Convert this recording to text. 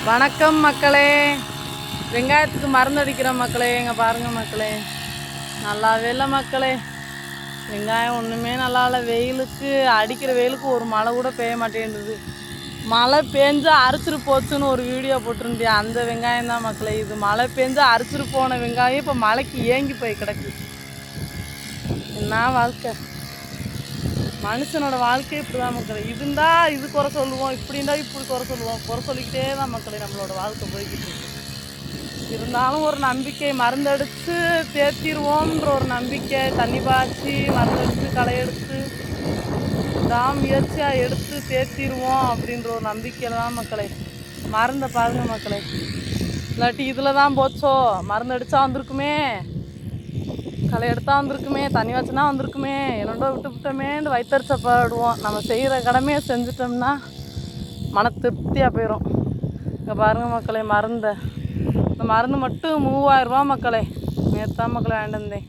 வணக்கம் மக்களே. வெங்காயத்துக்கு மருந்து அடிக்கிற மக்களே, இங்கே பாருங்கள் மக்களே, நல்லாவே இல்லை மக்களே. வெங்காயம் ஒன்றுமே நல்லா இல்லை. வெயிலுக்கு அடிக்கிற வெயிலுக்கு ஒரு மழை கூட பெய்ய மாட்டேங்குது. மழை பெஞ்சா அரிச்சிட்டு போச்சுன்னு ஒரு வீடியோ போட்டிருந்தேன். அந்த வெங்காயம் தான் மக்களே இது. மழை பெஞ்சா அரிச்சிட்டு போன வெங்காயம் இப்போ மழைக்கு ஏங்கி போய் கிடக்கு. என்ன வாழ்க்கை, மனுஷனோட வாழ்க்கையே இப்படி தான் மக்களே. இதுண்டா இது குறை சொல்லுவோம், இப்படி இருந்தால் இப்படி குறை சொல்லுவோம். குறை சொல்லிக்கிட்டே தான் மக்களே நம்மளோட வாழ்க்கை போய்கிட்டு இருக்கு. இருந்தாலும் ஒரு நம்பிக்கை, மருந்தடித்து தேர்த்திடுவோம்ன்ற ஒரு நம்பிக்கை. தண்ணி பாய்ச்சி மருந்தடித்து களை எடுத்து தான் முயற்சியாக எடுத்து தேர்த்திடுவோம் அப்படின்ற ஒரு நம்பிக்கையில் தான் மக்களே. மருந்தை பாருங்க மக்களே, இல்லாட்டி இதில் தான் போச்சோ, மருந்தடிச்சா வந்திருக்குமே, களை எடுத்தா வந்திருக்குமே, தண்ணி வச்சுனா வந்திருக்குமே, என்னோட விட்டுவிட்டோமேன்னு வயிற்றுச்சப்படுவோம். நம்ம செய்கிற கடமையை செஞ்சிட்டோம்னா மன திருப்தியாக போயிடும். இங்கே பாருங்கள் மக்களே, இந்த மருந்து மட்டும் 3000 ரூபா மக்களே. நேற்று தான் மக்களே வாங்கிட்டு வந்தேன்.